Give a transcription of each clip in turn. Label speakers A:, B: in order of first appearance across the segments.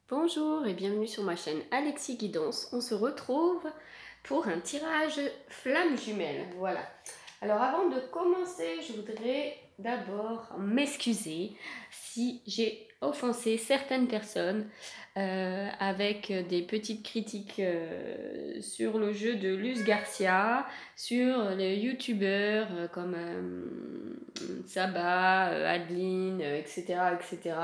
A: Bonjour et bienvenue sur ma chaîne Alexis Guidance. On se retrouve pour un tirage flamme jumelle. Voilà. Alors avant de commencer, je voudrais d'abord m'excuser si j'ai offensé certaines personnes avec des petites critiques sur le jeu de Luz Garcia, sur les youtubeurs comme Saba, Adeline, etc., etc.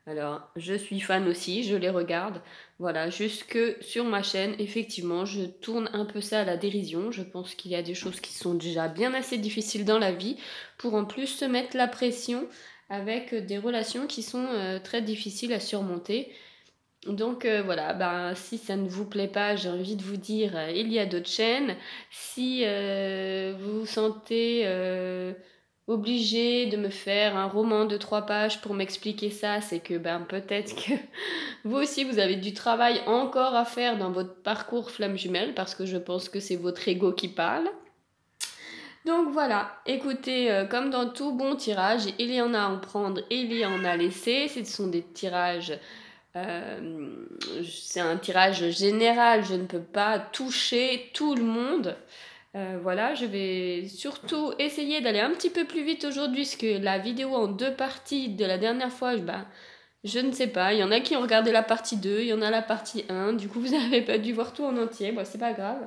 A: Alors, je suis fan aussi, je les regarde. Voilà, jusque sur ma chaîne, effectivement, je tourne un peu ça à la dérision. Je pense qu'il y a des choses qui sont déjà bien assez difficiles dans la vie pour en plus se mettre la pression avec des relations qui sont très difficiles à surmonter. Donc voilà, ben, si ça ne vous plaît pas, j'ai envie de vous dire, il y a d'autres chaînes. Si vous vous sentez obligé de me faire un roman de 3 pages pour m'expliquer ça, c'est que ben, peut-être que vous aussi vous avez du travail encore à faire dans votre parcours flamme jumelle, parce que je pense que c'est votre ego qui parle. Donc voilà, écoutez, comme dans tout bon tirage, il y en a à en prendre et il y en a à laisser. Ce sont des tirages euh, c'est un tirage général, je ne peux pas toucher tout le monde. Voilà, je vais surtout essayer d'aller un petit peu plus vite aujourd'hui, parce que la vidéo en 2 parties de la dernière fois, je ne sais pas, il y en a qui ont regardé la partie 2, il y en a la partie 1, du coup vous n'avez pas dû voir tout en entier, bon, c'est pas grave.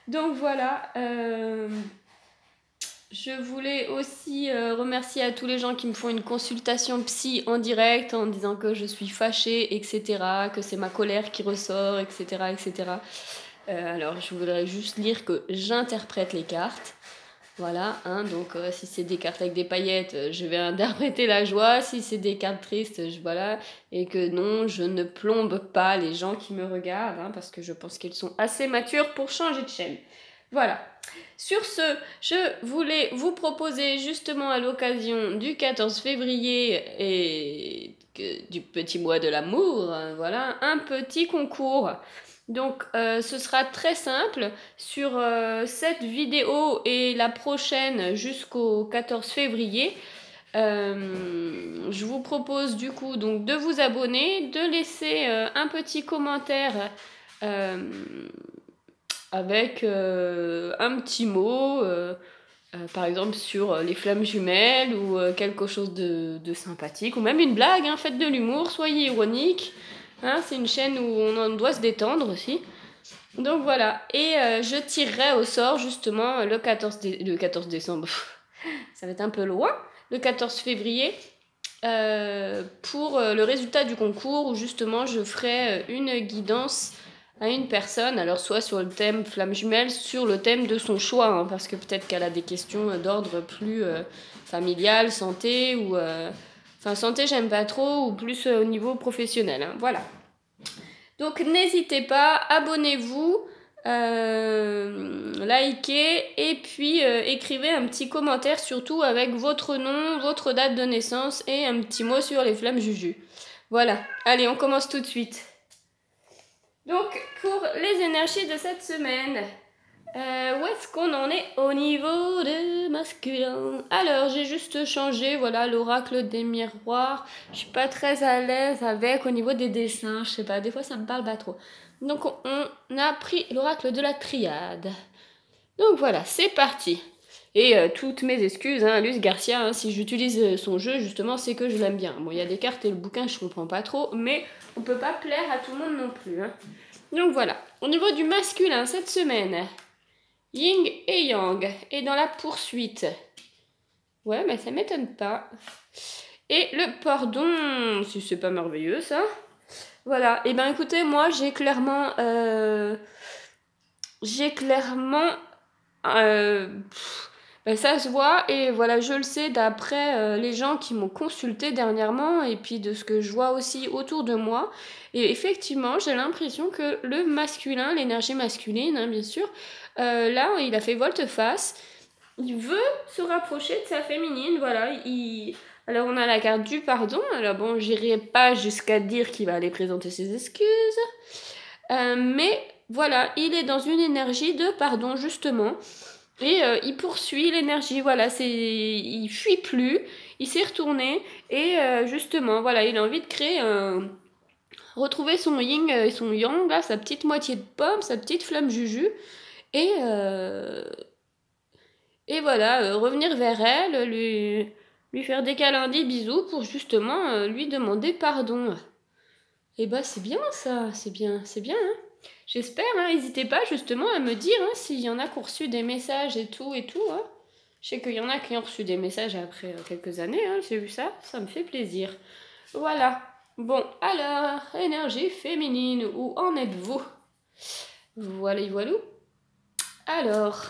A: Donc voilà, je voulais aussi remercier à tous les gens qui me font une consultation psy en direct en disant que je suis fâchée, etc., que c'est ma colère qui ressort, etc., etc. Alors, je voudrais juste lire que j'interprète les cartes. Voilà, hein, donc si c'est des cartes avec des paillettes, je vais interpréter la joie. Si c'est des cartes tristes, voilà. Et que non, je ne plombe pas les gens qui me regardent, hein, parce que je pense qu'ils sont assez matures pour changer de chaîne. Voilà. Sur ce, je voulais vous proposer justement à l'occasion du 14 février et du petit mois de l'amour, voilà, un petit concours. Donc ce sera très simple. Sur cette vidéo et la prochaine jusqu'au 14 février, je vous propose du coup donc de vous abonner, de laisser un petit commentaire euh, avec un petit mot, par exemple sur les flammes jumelles ou quelque chose de sympathique, ou même une blague, hein, faites de l'humour, soyez ironique. Hein, c'est une chaîne où on en doit se détendre aussi. Donc voilà, et je tirerai au sort justement le 14 décembre, ça va être un peu loin, le 14 février, pour le résultat du concours où justement je ferai une guidance à une personne, alors soit sur le thème flamme jumelle, sur le thème de son choix, hein, parce que peut-être qu'elle a des questions d'ordre plus familial, santé, ou... Enfin, santé, j'aime pas trop, ou plus au niveau professionnel, hein, voilà. Donc n'hésitez pas, abonnez-vous, likez et puis écrivez un petit commentaire surtout avec votre nom, votre date de naissance et un petit mot sur les flammes juju. Voilà, allez, on commence tout de suite. Donc pour les énergies de cette semaine, où est-ce qu'on en est au niveau de masculin? Alors, j'ai juste changé, voilà, l'oracle des miroirs. Je suis pas très à l'aise avec au niveau des dessins, je sais pas, des fois ça me parle pas trop. Donc, on a pris l'oracle de la triade. Donc voilà, c'est parti. Et toutes mes excuses, hein, Luz Garcia, hein, si j'utilise son jeu, justement, c'est que je l'aime bien. Bon, il y a des cartes et le bouquin, je comprends pas trop, mais on peut pas plaire à tout le monde non plus. Hein. Donc voilà, au niveau du masculin, cette semaine, Yin et Yang est dans la poursuite. Ouais, mais ça m'étonne pas. Et le pardon, si c'est pas merveilleux ça. Voilà, et ben écoutez, moi j'ai clairement... euh, ben, ça se voit et voilà, je le sais d'après les gens qui m'ont consulté dernièrement et puis de ce que je vois aussi autour de moi. Et effectivement, j'ai l'impression que le masculin, l'énergie masculine, hein, bien sûr, là, il a fait volte-face. Il veut se rapprocher de sa féminine, voilà. Alors, on a la carte du pardon. Alors, bon, j'irai pas jusqu'à dire qu'il va aller présenter ses excuses. Mais voilà, il est dans une énergie de pardon, justement. Et il poursuit l'énergie, voilà, il fuit plus, il s'est retourné et justement, voilà, il a envie de créer retrouver son yin et son yang, là, sa petite moitié de pomme, sa petite flamme juju, et, voilà, revenir vers elle, lui faire des câlins, des bisous pour justement lui demander pardon. Et bah c'est bien ça, c'est bien, hein. J'espère, hein, n'hésitez pas justement à me dire hein, s'il y en a qui ont reçu des messages et tout, hein. Je sais qu'il y en a qui ont reçu des messages après quelques années, hein, j'ai vu ça, ça me fait plaisir. Voilà. Bon, alors, énergie féminine, où en êtes-vous? Voilà, voilà. Alors,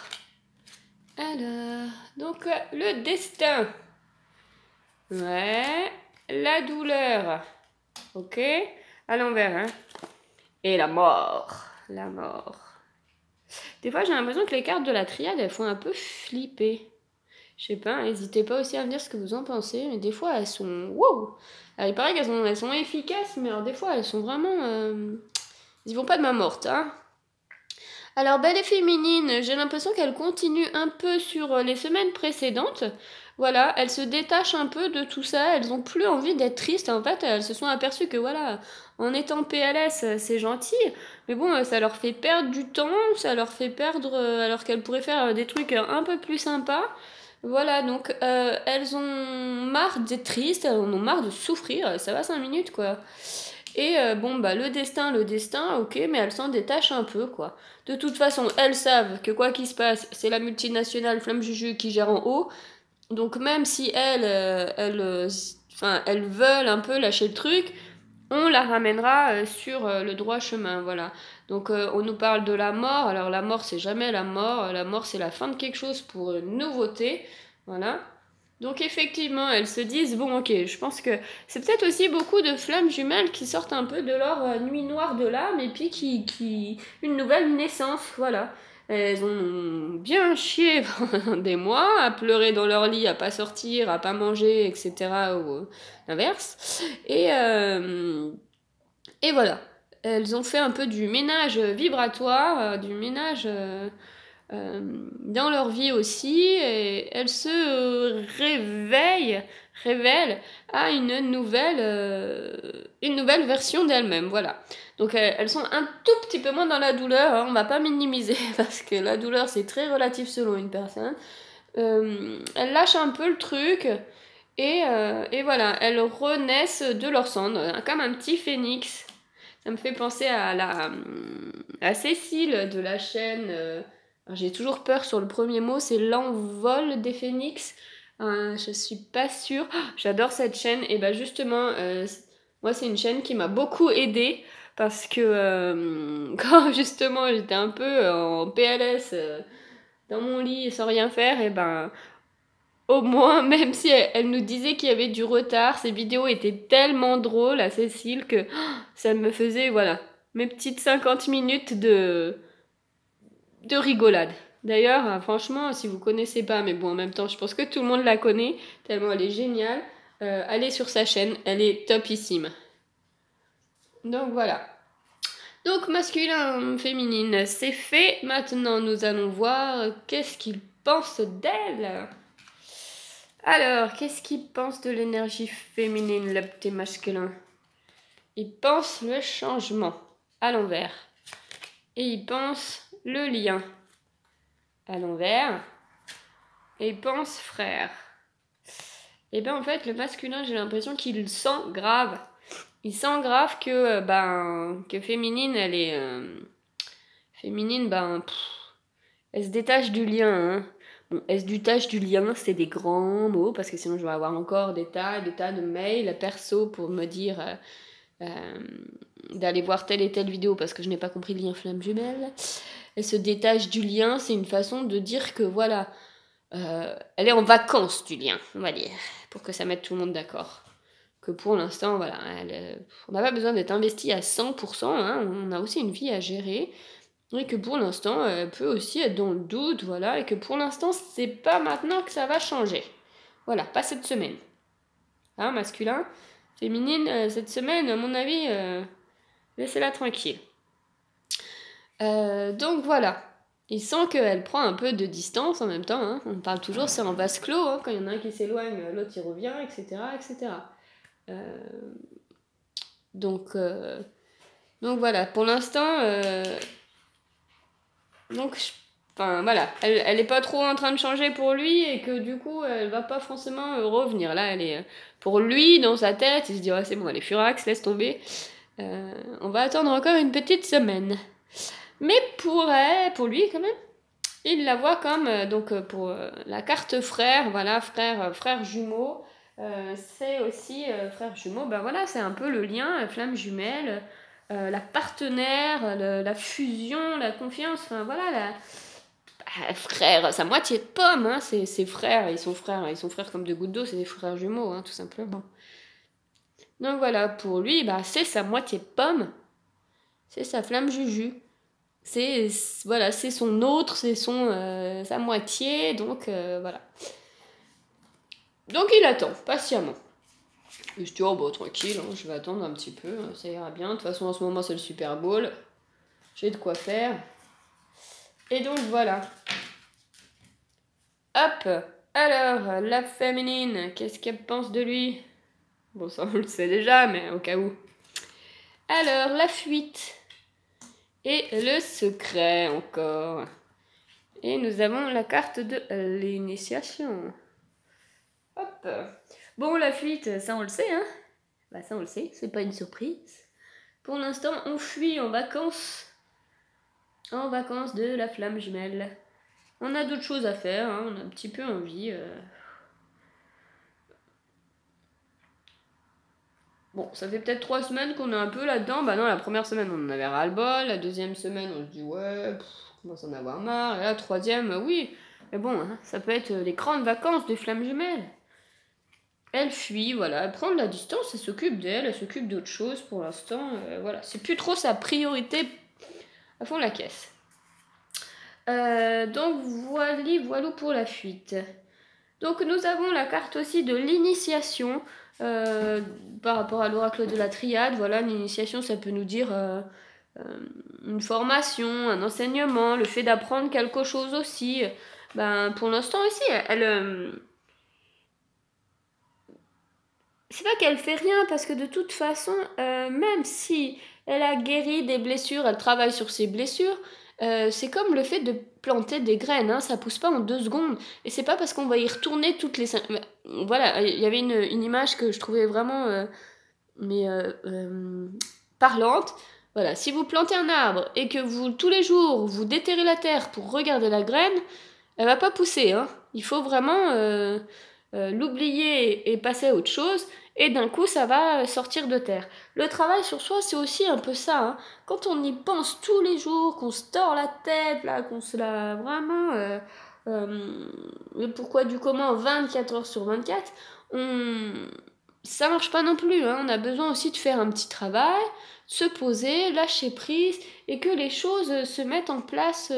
A: donc le destin. Ouais, la douleur. Ok, à l'envers, hein. Et la mort. La mort. Des fois, j'ai l'impression que les cartes de la triade, elles font un peu flipper. Je sais pas, n'hésitez pas aussi à me dire ce que vous en pensez, mais des fois, elles sont... Wow. Alors, il paraît qu'elles sont efficaces, mais alors des fois, elles sont vraiment... Ils vont pas de main morte, hein. Alors, belle et féminine, j'ai l'impression qu'elle continue un peu sur les semaines précédentes. Voilà, elles se détachent un peu de tout ça, elles ont plus envie d'être tristes. En fait, elles se sont aperçues que voilà, en étant PLS, c'est gentil, mais bon, ça leur fait perdre du temps, ça leur fait perdre, alors qu'elles pourraient faire des trucs un peu plus sympas. Voilà, donc elles ont marre d'être tristes, elles en ont marre de souffrir, ça va 5 minutes quoi. Et bon, bah le destin, ok, mais elles s'en détachent un peu, quoi. De toute façon, elles savent que quoi qu'il se passe, c'est la multinationale Flamme Juju qui gère en haut. Donc même si elles veulent un peu lâcher le truc, on la ramènera sur le droit chemin, voilà. Donc on nous parle de la mort. Alors la mort, c'est jamais la mort. La mort, c'est la fin de quelque chose pour une nouveauté, voilà. Donc effectivement, elles se disent, bon ok, je pense que c'est peut-être aussi beaucoup de flammes jumelles qui sortent un peu de leur nuit noire de l'âme et puis qui une nouvelle naissance, voilà. Elles ont bien chié pendant des mois, à pleurer dans leur lit, à pas sortir, à pas manger, etc. ou l'inverse. Et voilà. Elles ont fait un peu du ménage vibratoire, du ménage dans leur vie aussi, et elles se révèlent à une nouvelle version d'elles-mêmes, voilà. Donc elles sont un tout petit peu moins dans la douleur, hein, on va pas minimiser, parce que la douleur c'est très relatif selon une personne. Elles lâchent un peu le truc, et voilà, elles renaissent de leur cendre, comme un petit phénix. Ça me fait penser à Cécile de la chaîne... j'ai toujours peur sur le premier mot, c'est l'envol des phénix. Je suis pas sûre. Oh, j'adore cette chaîne. Et ben justement, moi c'est une chaîne qui m'a beaucoup aidée parce que quand justement j'étais un peu en PLS dans mon lit sans rien faire, et ben au moins, même si elle nous disait qu'il y avait du retard, ces vidéos étaient tellement drôles à Cécile que ça me faisait, voilà, mes petites 50 minutes de rigolade. D'ailleurs, franchement, si vous connaissez pas, mais bon, en même temps, je pense que tout le monde la connaît, tellement elle est géniale, allez sur sa chaîne, elle est topissime. Donc voilà. Donc masculin, féminine, c'est fait. Maintenant, nous allons voir qu'est-ce qu'ils pensent d'elle. Alors, qu'est-ce qu'il pense de l'énergie féminine, le petit masculin? Il pense le changement, à l'envers. Et il pense le lien, à l'envers. Et il pense frère. Et bien en fait, le masculin, j'ai l'impression qu'il sent grave. Il sent grave que féminine, elle est... féminine, elle se détache du lien, hein. Bon, elle se détache du lien, c'est des grands mots, parce que sinon je vais avoir encore des tas de mails perso pour me dire d'aller voir telle et telle vidéo parce que je n'ai pas compris le lien flamme jumelle. Elle se détache du lien, c'est une façon de dire que voilà, elle est en vacances du lien, on va dire, pour que ça mette tout le monde d'accord. Que pour l'instant, voilà, on n'a pas besoin d'être investi à 100%, hein, on a aussi une vie à gérer. Et que pour l'instant, elle peut aussi être dans le doute, voilà, et que pour l'instant, c'est pas maintenant que ça va changer. Voilà, pas cette semaine. Hein, masculin, féminine, cette semaine, à mon avis, laissez-la tranquille. Donc voilà. Il sent qu'elle prend un peu de distance en même temps, hein. On parle toujours, c'est en vase clos, hein. Quand il y en a un qui s'éloigne, l'autre il revient, etc. etc. Donc, voilà, pour l'instant, enfin voilà, elle est pas trop en train de changer pour lui et que du coup, elle va pas forcément revenir. Là, elle est pour lui dans sa tête, il se dit ouais, c'est bon, elle est furax, laisse tomber. On va attendre encore une petite semaine. Mais pour lui quand même, il la voit comme pour la carte frère, voilà, frère jumeau. C'est aussi frère jumeau, ben voilà, c'est un peu le lien, flamme jumelle, la partenaire, la fusion, la confiance, enfin voilà, frère, sa moitié de pomme, hein, ses frères, ils sont frères comme deux gouttes d'eau, c'est des frères jumeaux, hein, tout simplement. Donc voilà, pour lui, bah, c'est sa moitié de pomme, c'est sa flamme juju. C'est voilà, c'est son autre, c'est sa moitié, donc voilà. Donc il attend patiemment. Il se dit oh bah tranquille, hein, je vais attendre un petit peu, ça ira bien. De toute façon en ce moment c'est le Super Bowl, j'ai de quoi faire. Et donc voilà. Hop. Alors la féminine, qu'est-ce qu'elle pense de lui? Bon ça on le sait déjà, mais au cas où. Alors la fuite et le secret encore. Et nous avons la carte de l'initiation. Hop. Bon, la fuite, ça on le sait, hein. Bah ça on le sait, c'est pas une surprise. Pour l'instant, on fuit en vacances. En vacances de la flamme jumelle. On a d'autres choses à faire, hein, on a un petit peu envie. Bon, ça fait peut-être 3 semaines qu'on est un peu là-dedans. Bah non, la première semaine, on en avait ras-le-bol. La deuxième semaine, on se dit ouais, on commence à en avoir marre. Et la troisième, oui. Mais bon, hein, ça peut être les grandes vacances des flammes jumelles. Elle fuit, voilà, elle prend de la distance, elle s'occupe d'elle, elle s'occupe d'autre chose pour l'instant. Voilà, c'est plus trop sa priorité à fond la caisse. Donc voilà pour la fuite. Donc nous avons la carte aussi de l'initiation par rapport à l'oracle de la triade. Voilà, l'initiation, ça peut nous dire une formation, un enseignement, le fait d'apprendre quelque chose aussi. Ben, pour l'instant aussi, elle c'est pas qu'elle fait rien, parce que de toute façon, même si elle a guéri des blessures, elle travaille sur ses blessures, c'est comme le fait de planter des graines, hein, ça pousse pas en 2 secondes. Et c'est pas parce qu'on va y retourner toutes les 5... Voilà, il y avait une image que je trouvais vraiment parlante. Voilà, si vous plantez un arbre et que vous, tous les jours, vous déterrez la terre pour regarder la graine, elle va pas pousser, hein. Il faut vraiment l'oublier et passer à autre chose, et d'un coup ça va sortir de terre. Le travail sur soi, c'est aussi un peu ça, hein. Quand on y pense tous les jours, qu'on se tord la tête, là, qu'on se la vraiment le pourquoi du comment 24 heures sur 24, ça marche pas non plus, hein. On a besoin aussi de faire un petit travail, se poser, lâcher prise, et que les choses se mettent en place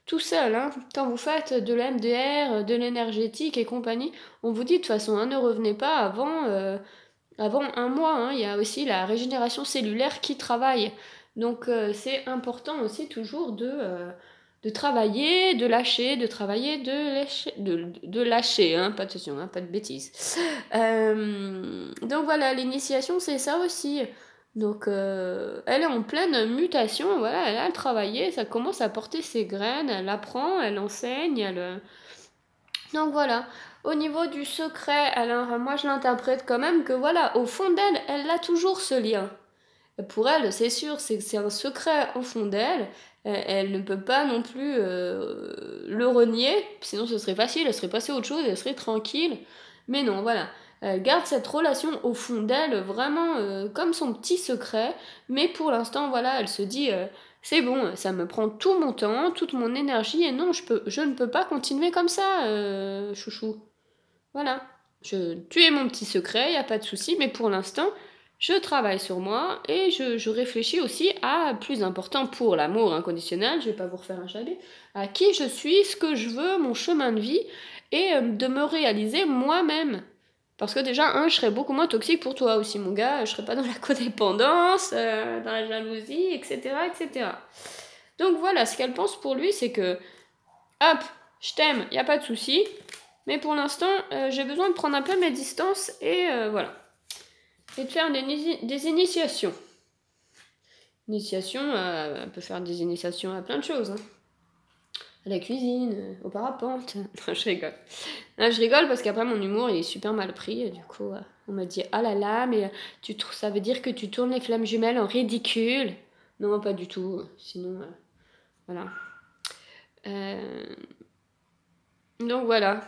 A: tout seul, hein. Quand vous faites de l'MDR, de l'énergétique et compagnie, on vous dit de toute façon, hein, ne revenez pas avant 1 mois, hein. Il y a aussi la régénération cellulaire qui travaille. Donc c'est important aussi toujours de travailler, de lâcher, de travailler, de lâcher, hein, pas de attention, hein, pas de bêtises. Donc voilà, l'initiation c'est ça aussi. Donc elle est en pleine mutation, voilà, elle a travaillé, ça commence à porter ses graines, elle apprend, elle enseigne, donc voilà, au niveau du secret, alors moi je l'interprète quand même que voilà, au fond d'elle, elle a toujours ce lien. Pour elle, c'est sûr, c'est un secret au fond d'elle. Elle ne peut pas non plus le renier, sinon ce serait facile, elle serait passée à autre chose, elle serait tranquille. Mais non, voilà. Elle garde cette relation au fond d'elle vraiment comme son petit secret. Mais pour l'instant, voilà, elle se dit c'est bon, ça me prend tout mon temps, toute mon énergie, et non, je ne peux pas continuer comme ça, chouchou. Voilà. Tu es mon petit secret, il n'y a pas de souci, mais pour l'instant, je travaille sur moi et je réfléchis aussi à plus important pour l'amour inconditionnel, je vais pas vous refaire un chalet, à qui je suis, ce que je veux, mon chemin de vie, et de me réaliser moi-même. Parce que déjà, je serais beaucoup moins toxique pour toi aussi, mon gars, je serais pas dans la codépendance, dans la jalousie, etc., etc. Donc voilà, ce qu'elle pense pour lui, c'est que, hop, je t'aime, y a pas de souci, mais pour l'instant, j'ai besoin de prendre un peu mes distances, et voilà. et de faire des initiations. Initiation, elle peut faire des initiations à plein de choses. Hein. À la cuisine, au parapente. Non, je rigole. Non, je rigole parce qu'après mon humour il est super mal pris. Et du coup, on m'a dit ah là là, mais ça veut dire que tu tournes les flammes jumelles en ridicule. Non, pas du tout. Sinon, voilà. Donc voilà.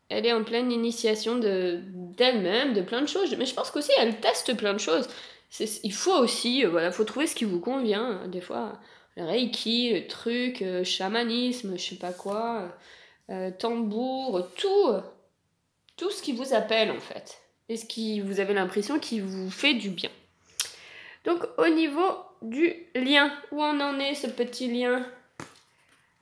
A: Elle est en pleine initiation d'elle-même, de plein de choses. Mais je pense qu'aussi elle teste plein de choses. Il faut aussi, voilà, faut trouver ce qui vous convient. Des fois, le reiki, le truc, chamanisme, je sais pas quoi, tambour, tout ce qui vous appelle en fait. Et ce qui vous avez l'impression qui vous fait du bien. Donc au niveau du lien, où on en est ce petit lien?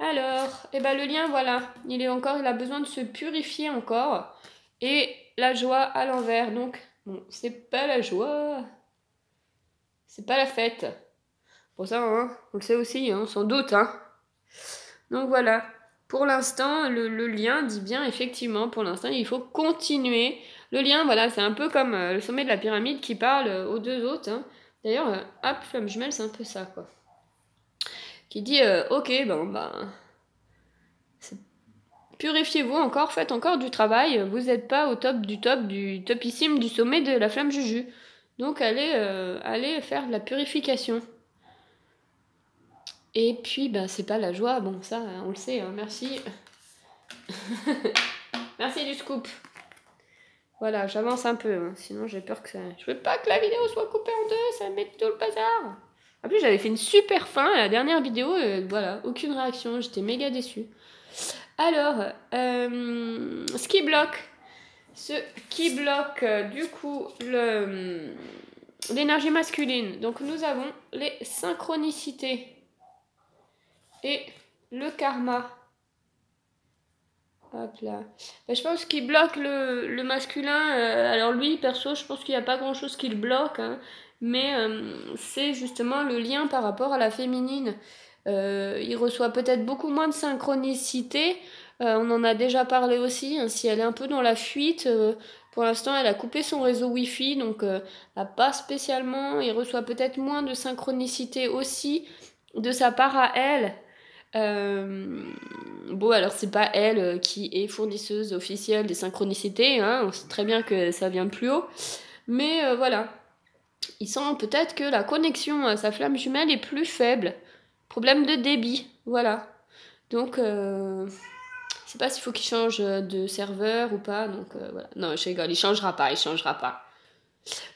A: Alors, le lien, voilà, il a besoin de se purifier encore. Et la joie à l'envers, donc, bon, c'est pas la joie, c'est pas la fête. Pour ça, hein, on le sait aussi, hein, sans doute, hein. Donc voilà, pour l'instant, le lien dit bien, effectivement, pour l'instant, il faut continuer. Le lien, voilà, c'est un peu comme le sommet de la pyramide qui parle aux deux autres. Hein. D'ailleurs, flamme jumelle, c'est un peu ça, quoi. Qui dit, ok, purifiez-vous encore, faites encore du travail, vous n'êtes pas au top du topissime du sommet de la flamme juju. Donc allez faire de la purification. Et puis c'est pas la joie, bon ça on le sait, hein, merci. Merci du scoop. Voilà, j'avance un peu, hein, sinon j'ai peur que ça... Je veux pas que la vidéo soit coupée en deux, ça met tout le bazar. En plus j'avais fait une super fin à la dernière vidéo, voilà, aucune réaction, j'étais méga déçue. Alors, ce qui bloque du coup l'énergie masculine. Donc nous avons les synchronicités et le karma. Hop là. Je pense qu'il bloque le masculin. Alors lui, perso, je pense qu'il n'y a pas grand-chose qui le bloque. Hein, mais c'est justement le lien par rapport à la féminine. Il reçoit peut-être beaucoup moins de synchronicité. On en a déjà parlé aussi. Hein, si elle est un peu dans la fuite, pour l'instant, elle a coupé son réseau Wi-Fi. Donc, elle n'a pas spécialement. Il reçoit peut-être moins de synchronicité aussi de sa part à elle. Bon, alors c'est pas elle qui est fournisseuse officielle des synchronicités, hein, on sait très bien que ça vient de plus haut, mais voilà, il sent peut-être que la connexion à sa flamme jumelle est plus faible, problème de débit, voilà, donc je sais pas s'il faut qu'il change de serveur ou pas, donc voilà, non je rigole, il changera pas,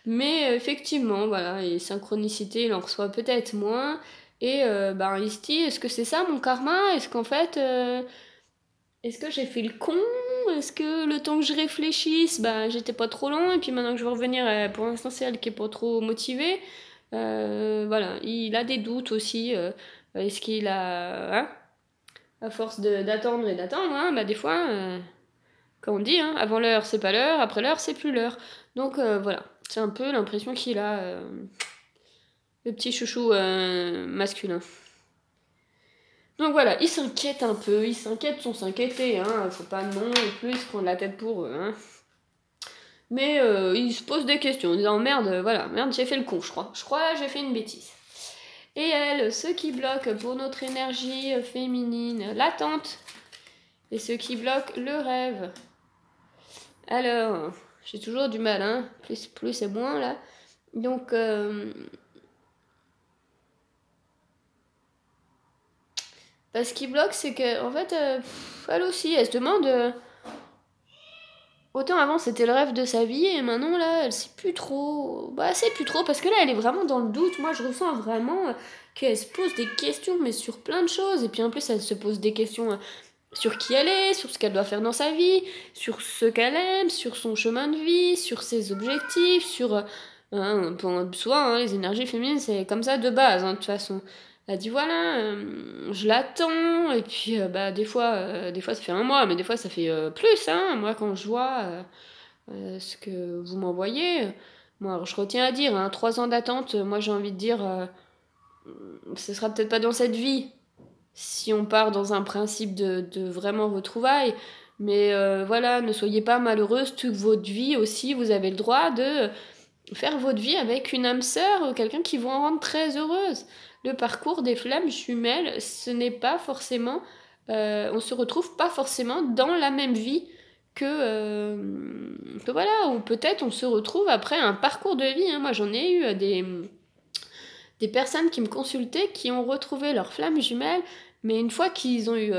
A: mais effectivement, voilà, les synchronicités, il en reçoit peut-être moins. Et il se dit, est-ce que c'est ça mon karma? Est-ce qu'en fait, est-ce que j'ai fait le con? Est-ce que le temps que je réfléchisse, j'étais pas trop long? Et puis maintenant que je veux revenir, pour l'instant c'est elle qui est pas trop motivée. Voilà, il a des doutes aussi. Est-ce qu'il a... Hein, à force d'attendre et d'attendre, hein, des fois, comme on dit, hein, avant l'heure c'est pas l'heure, après l'heure c'est plus l'heure. Donc voilà, c'est un peu l'impression qu'il a... le petit chouchou masculin. Donc voilà, il s'inquiète un peu, ils s'inquiètent sans s'inquiéter, hein, faut pas non plus prendre la tête pour eux, hein. Mais il se pose des questions en disant merde, j'ai fait le con, je crois j'ai fait une bêtise. Et elle, ce qui bloque pour notre énergie féminine, l'attente, et ce qui bloque le rêve. Alors, j'ai toujours du mal, hein, plus et moins là. Donc ce qui bloque, c'est que, en fait, elle aussi, elle se demande. Autant avant, c'était le rêve de sa vie, et maintenant, là, elle sait plus trop. Elle sait plus trop, parce que là, elle est vraiment dans le doute. Moi, je ressens vraiment qu'elle se pose des questions, mais sur plein de choses. Et puis, en plus, elle se pose des questions sur qui elle est, sur ce qu'elle doit faire dans sa vie, sur ce qu'elle aime, sur son chemin de vie, sur ses objectifs, sur. Souvent, les énergies féminines, c'est comme ça de base, de toute façon. Elle dit voilà, je l'attends, et puis des fois ça fait un mois, mais des fois ça fait plus, hein. Moi quand je vois ce que vous m'envoyez, moi je retiens à dire, 3 ans d'attente, moi j'ai envie de dire, ce sera peut-être pas dans cette vie, si on part dans un principe de vraiment retrouvailles, mais voilà, ne soyez pas malheureuse toute votre vie aussi, vous avez le droit de faire votre vie avec une âme sœur, quelqu'un qui vous rende très heureuse. Le parcours des flammes jumelles, ce n'est pas forcément... on se retrouve pas forcément dans la même vie que voilà, ou peut-être on se retrouve après un parcours de vie. Hein. Moi, j'en ai eu des personnes qui me consultaient qui ont retrouvé leurs flammes jumelles, mais une fois qu'ils ont eu,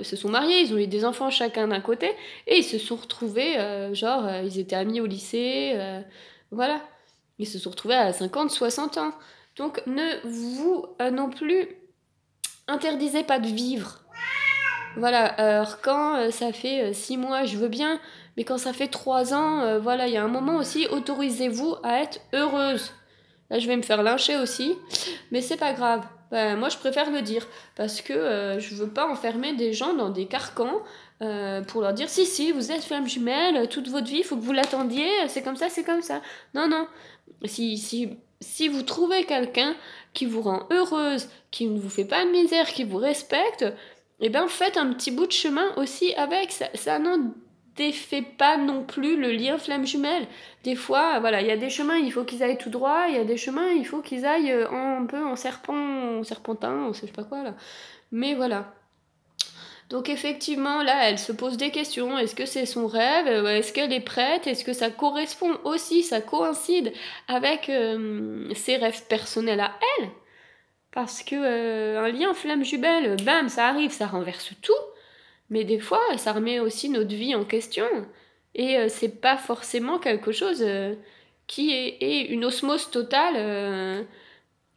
A: se sont mariés, ils ont eu des enfants chacun d'un côté, et ils se sont retrouvés, ils étaient amis au lycée, voilà. Ils se sont retrouvés à 50, 60 ans. Donc ne vous non plus interdisez pas de vivre. Voilà, alors quand ça fait 6 mois, je veux bien, mais quand ça fait 3 ans, voilà, il y a un moment aussi, autorisez-vous à être heureuse. Là, je vais me faire lyncher aussi, mais c'est pas grave. Moi, je préfère le dire parce que je veux pas enfermer des gens dans des carcans pour leur dire si, vous êtes flamme jumelle, toute votre vie, il faut que vous l'attendiez, c'est comme ça, c'est comme ça. Non, non. Si vous trouvez quelqu'un qui vous rend heureuse, qui ne vous fait pas de misère, qui vous respecte, eh ben faites un petit bout de chemin aussi avec. Ça n'en défait pas non plus le lien flamme jumelle. Des fois, voilà, il y a des chemins, il faut qu'ils aillent tout droit, il y a des chemins, il faut qu'ils aillent un peu en serpentin, ou je sais pas quoi là. Mais voilà. Donc effectivement, là, elle se pose des questions. Est-ce que c'est son rêve? Est-ce qu'elle est prête? Est-ce que ça correspond aussi, ça coïncide avec ses rêves personnels à elle? Parce que un lien flamme jumelle, bam, ça arrive, ça renverse tout. Mais des fois, ça remet aussi notre vie en question. Et c'est pas forcément quelque chose qui est une osmose totale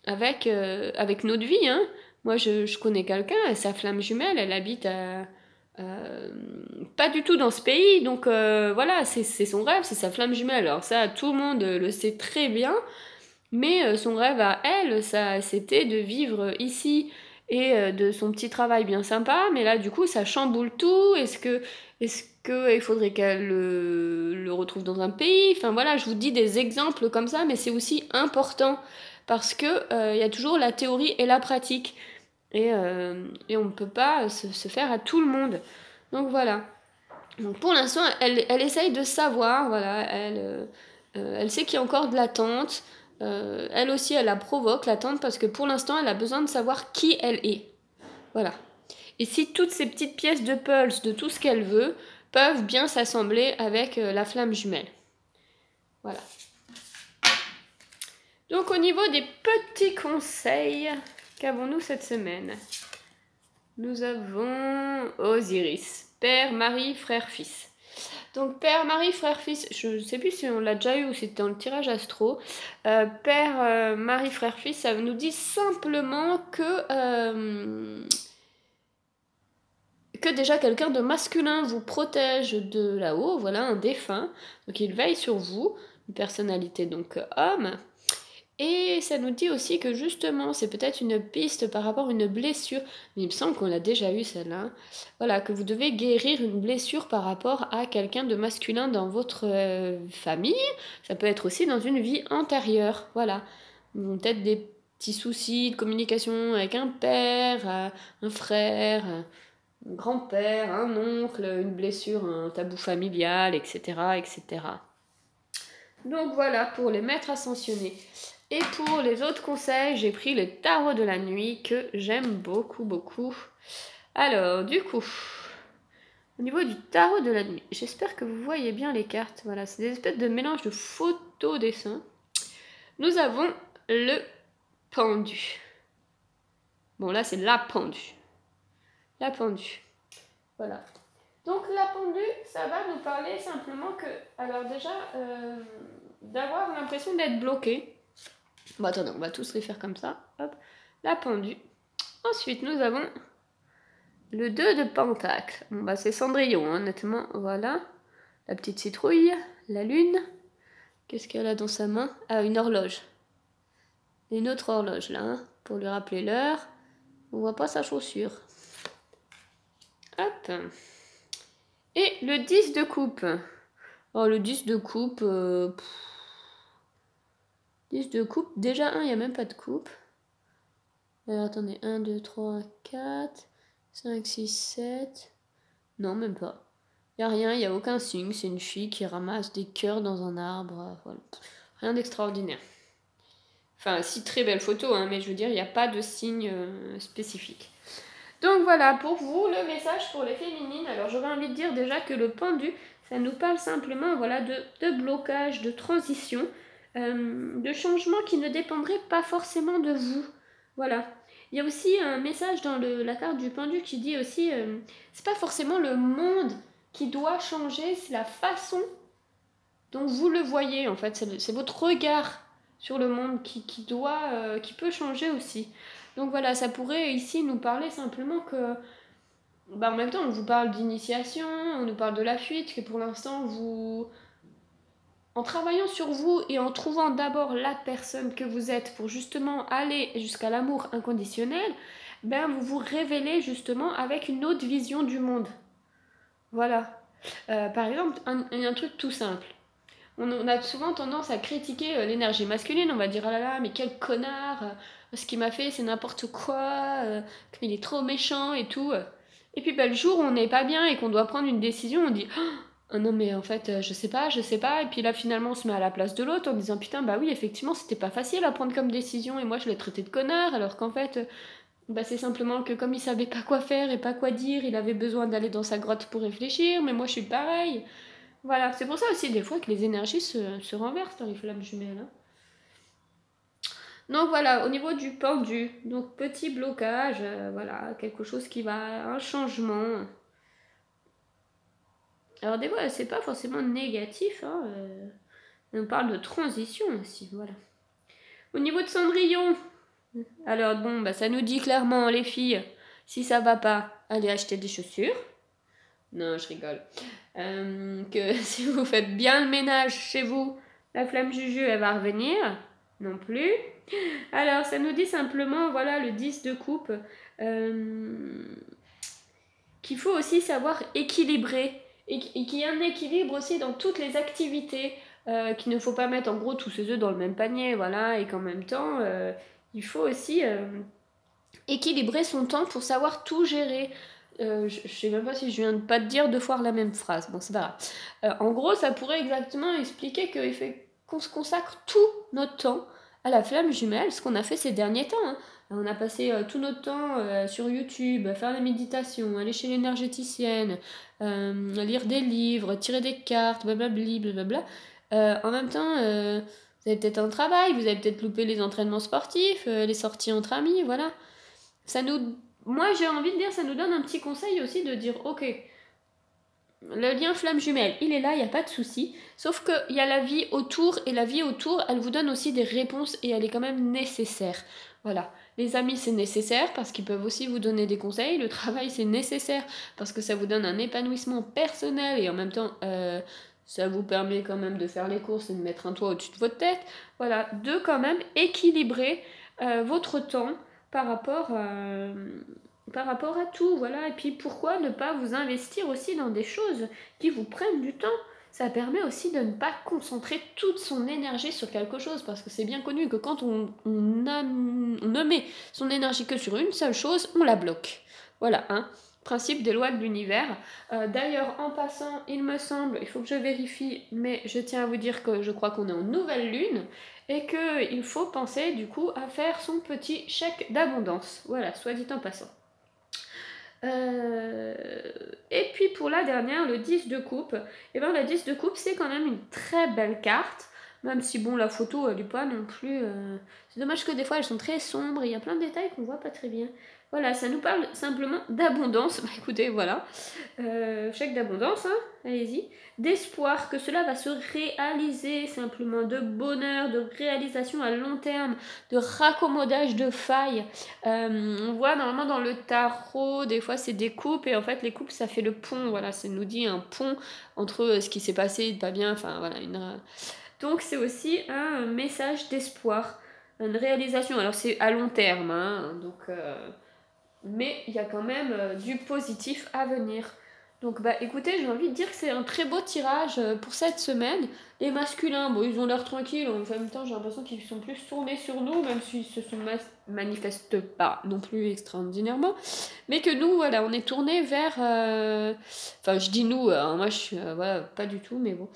A: avec notre vie. Hein. Moi, je connais quelqu'un, sa flamme jumelle, elle habite pas du tout dans ce pays. Donc voilà, c'est son rêve, c'est sa flamme jumelle. Alors ça, tout le monde le sait très bien. Mais son rêve à elle, ça, c'était de vivre ici et de son petit travail bien sympa. Mais là, du coup, ça chamboule tout. Est-ce que il faudrait qu'elle le retrouve dans un pays? Enfin voilà, je vous dis des exemples comme ça, mais c'est aussi important parce que il y a toujours la théorie et la pratique et on ne peut pas se faire à tout le monde. Donc voilà. Donc pour l'instant, elle essaye de savoir. Voilà, elle sait qu'il y a encore de l'attente. Elle aussi, elle la provoque, l'attente, parce que pour l'instant, elle a besoin de savoir qui elle est. Voilà. Et si toutes ces petites pièces de pulse, de tout ce qu'elle veut, peuvent bien s'assembler avec la flamme jumelle. Voilà. Donc au niveau des petits conseils, qu'avons-nous cette semaine? Nous avons Osiris, père, mari, frère, fils. Donc père, mari, frère, fils, je ne sais plus si on l'a déjà eu ou si c'était dans le tirage astro. Père, mari, frère, fils, ça nous dit simplement que déjà quelqu'un de masculin vous protège de là-haut, voilà, un défunt. Donc il veille sur vous, une personnalité donc homme. Et ça nous dit aussi que justement, c'est peut-être une piste par rapport à une blessure, mais il me semble qu'on l'a déjà eu celle-là. Voilà, que vous devez guérir une blessure par rapport à quelqu'un de masculin dans votre famille. Ça peut être aussi dans une vie antérieure. Voilà. Peut-être des petits soucis de communication avec un père, un frère, un grand-père, un oncle, une blessure, un tabou familial, etc., etc. Donc voilà pour les maîtres ascensionnés. Et pour les autres conseils, j'ai pris le tarot de la nuit que j'aime beaucoup, beaucoup. Alors, du coup, au niveau du tarot de la nuit, j'espère que vous voyez bien les cartes. Voilà, c'est des espèces de mélange de photos, dessins. Nous avons le pendu. Bon, là, c'est la pendue. La pendue. Voilà. Donc, la pendue, ça va nous parler simplement que, alors déjà, d'avoir l'impression d'être bloqué. Bon, attendez, on va tous les faire comme ça. Hop, la pendue. Ensuite, nous avons le 2 de pentacle. Bon, bah, c'est Cendrillon, hein, honnêtement. Voilà. La petite citrouille, la lune. Qu'est-ce qu'elle a dans sa main? Ah, une horloge. Et une autre horloge, là, hein, pour lui rappeler l'heure. On voit pas sa chaussure. Hop. Et le 10 de coupe. Oh, le 10 de coupe... 10 de coupe. Déjà, il n'y a même pas de coupe. Alors, attendez, 1, 2, 3, 4, 5, 6, 7... Non, même pas. Il n'y a rien, il n'y a aucun signe. C'est une fille qui ramasse des cœurs dans un arbre. Voilà. Rien d'extraordinaire. Enfin, si très belle photo, hein, mais je veux dire, il n'y a pas de signe spécifique. Donc voilà, pour vous, le message pour les féminines. Alors j'aurais envie de dire déjà que le pendu, ça nous parle simplement voilà, de blocage, de transition, de changement qui ne dépendrait pas forcément de vous. Voilà. Il y a aussi un message dans la carte du pendu qui dit aussi, c'est pas forcément le monde qui doit changer, c'est la façon dont vous le voyez en fait, c'est votre regard sur le monde qui peut changer aussi. Donc voilà, ça pourrait ici nous parler simplement que, bah en même temps, on vous parle d'initiation, on nous parle de la fuite, que pour l'instant, en travaillant sur vous et en trouvant d'abord la personne que vous êtes pour justement aller jusqu'à l'amour inconditionnel, ben vous vous révélez justement avec une autre vision du monde. Voilà. Par exemple, un truc tout simple. On a souvent tendance à critiquer l'énergie masculine, on va dire ah là là, mais quel connard, ce qu'il m'a fait c'est n'importe quoi, il est trop méchant et tout. Et puis bah, le jour où on n'est pas bien et qu'on doit prendre une décision, on dit oh non mais en fait je sais pas, et puis là finalement on se met à la place de l'autre en disant putain bah oui effectivement c'était pas facile à prendre comme décision et moi je l'ai traité de connard alors qu'en fait bah, c'est simplement que comme il savait pas quoi faire et pas quoi dire, il avait besoin d'aller dans sa grotte pour réfléchir, mais moi je suis pareil. Voilà, c'est pour ça aussi des fois que les énergies se renversent dans les flammes jumelles. Hein. Donc voilà, au niveau du pendu, donc petit blocage, voilà, quelque chose qui va, un changement. Alors des fois, c'est pas forcément négatif, hein, on parle de transition aussi, voilà. Au niveau de Cendrillon, alors bon, bah ça nous dit clairement, les filles, si ça va pas, allez acheter des chaussures. Non, je rigole. Que si vous faites bien le ménage chez vous, la flamme Juju, elle va revenir. Non plus. Alors, ça nous dit simplement, voilà, le 10 de coupe, qu'il faut aussi savoir équilibrer. Et qu'il y a un équilibre aussi dans toutes les activités. Qu'il ne faut pas mettre en gros tous ses œufs dans le même panier, voilà. Et qu'en même temps, il faut aussi équilibrer son temps pour savoir tout gérer. Je sais même pas si je viens de pas te dire deux fois la même phrase. Bon, c'est pas grave. En gros, ça pourrait exactement expliquer qu'on se consacre tout notre temps à la flamme jumelle, ce qu'on a fait ces derniers temps. Hein. On a passé tout notre temps sur YouTube, à faire des méditations, aller chez l'énergéticienne, lire des livres, tirer des cartes, blablabli, blablabla. En même temps, vous avez peut-être un travail, vous avez peut-être loupé les entraînements sportifs, les sorties entre amis, voilà. Ça nous Moi j'ai envie de dire ça nous donne un petit conseil aussi de dire ok, le lien flamme jumelle il est là, il n'y a pas de souci, sauf qu'il y a la vie autour et la vie autour elle vous donne aussi des réponses et elle est quand même nécessaire. Voilà, les amis c'est nécessaire parce qu'ils peuvent aussi vous donner des conseils, le travail c'est nécessaire parce que ça vous donne un épanouissement personnel et en même temps ça vous permet quand même de faire les courses et de mettre un toit au-dessus de votre tête. Voilà, de quand même équilibrer votre temps par rapport, par rapport à tout, voilà. Et puis pourquoi ne pas vous investir aussi dans des choses qui vous prennent du temps? Ça permet aussi de ne pas concentrer toute son énergie sur quelque chose, parce que c'est bien connu que quand on ne met son énergie que sur une seule chose, on la bloque. Voilà, hein. Principe des lois de l'univers. D'ailleurs, en passant, il me semble, il faut que je vérifie, mais je tiens à vous dire que je crois qu'on est en nouvelle lune et qu'il faut penser du coup à faire son petit chèque d'abondance. Voilà, soit dit en passant. Et puis pour la dernière, le 10 de coupe, et bien le 10 de coupe c'est quand même une très belle carte, même si bon la photo elle est pas non plus... C'est dommage que des fois elles sont très sombres, il y a plein de détails qu'on voit pas très bien. Voilà, ça nous parle simplement d'abondance, bah écoutez voilà, chèque d'abondance, hein, allez-y, d'espoir que cela va se réaliser simplement, de bonheur, de réalisation à long terme, de raccommodage de failles. On voit normalement dans le tarot, des fois c'est des coupes, et en fait les coupes ça fait le pont, voilà, ça nous dit un pont entre ce qui s'est passé et pas bien, enfin voilà. Donc c'est aussi un message d'espoir, une réalisation, alors c'est à long terme, hein, donc... mais il y a quand même du positif à venir. Donc bah écoutez, j'ai envie de dire que c'est un très beau tirage pour cette semaine. Les masculins, bon ils ont l'air tranquilles, en même temps j'ai l'impression qu'ils sont plus tournés sur nous, même s'ils se manifestent pas non plus extraordinairement. Mais que nous, voilà, on est tournés vers... Enfin je dis nous, moi je suis... voilà, pas du tout, mais bon.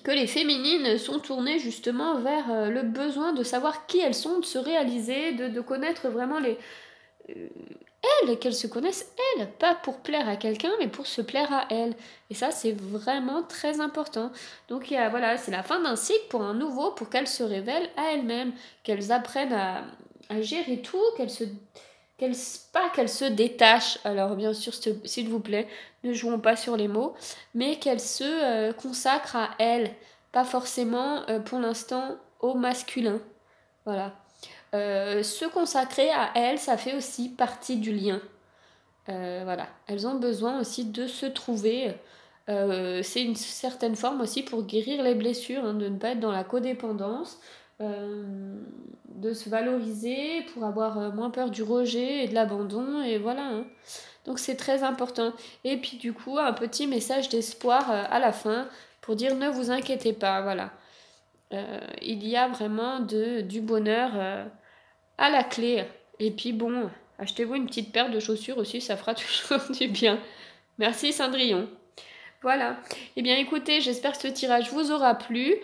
A: que les féminines sont tournées justement vers le besoin de savoir qui elles sont, de se réaliser, de connaître vraiment elles, qu'elles se connaissent elles, pas pour plaire à quelqu'un, mais pour se plaire à elles. Et ça, c'est vraiment très important. Donc voilà, c'est la fin d'un cycle pour un nouveau, pour qu'elles se révèlent à elles-mêmes, qu'elles apprennent à gérer tout, qu'elles se détachent. Alors bien sûr, s'il vous plaît, ne jouons pas sur les mots, mais qu'elles se consacrent à elles, pas forcément pour l'instant au masculin. Voilà. Se consacrer à elles, ça fait aussi partie du lien. Voilà. Elles ont besoin aussi de se trouver. C'est une certaine forme aussi pour guérir les blessures, hein, de ne pas être dans la codépendance, de se valoriser pour avoir moins peur du rejet et de l'abandon, et voilà, hein. Donc c'est très important. Et puis du coup, un petit message d'espoir à la fin pour dire ne vous inquiétez pas, voilà. Il y a vraiment du bonheur à la clé. Et puis bon, achetez-vous une petite paire de chaussures aussi, ça fera toujours du bien. Merci Cendrillon. Voilà. Eh bien écoutez, j'espère que ce tirage vous aura plu.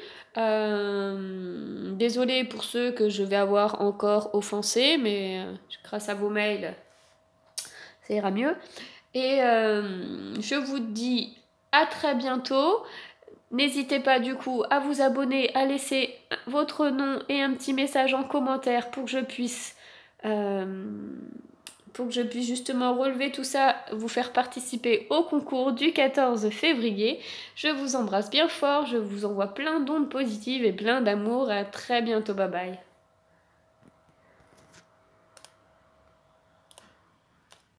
A: Désolée pour ceux que je vais avoir encore offensés, mais grâce à vos mails, ça ira mieux. Et je vous dis à très bientôt. N'hésitez pas du coup à vous abonner, à laisser votre nom et un petit message en commentaire pour que je puisse justement relever tout ça, vous faire participer au concours du 14 février. Je vous embrasse bien fort, je vous envoie plein d'ondes positives et plein d'amour. À très bientôt, bye bye.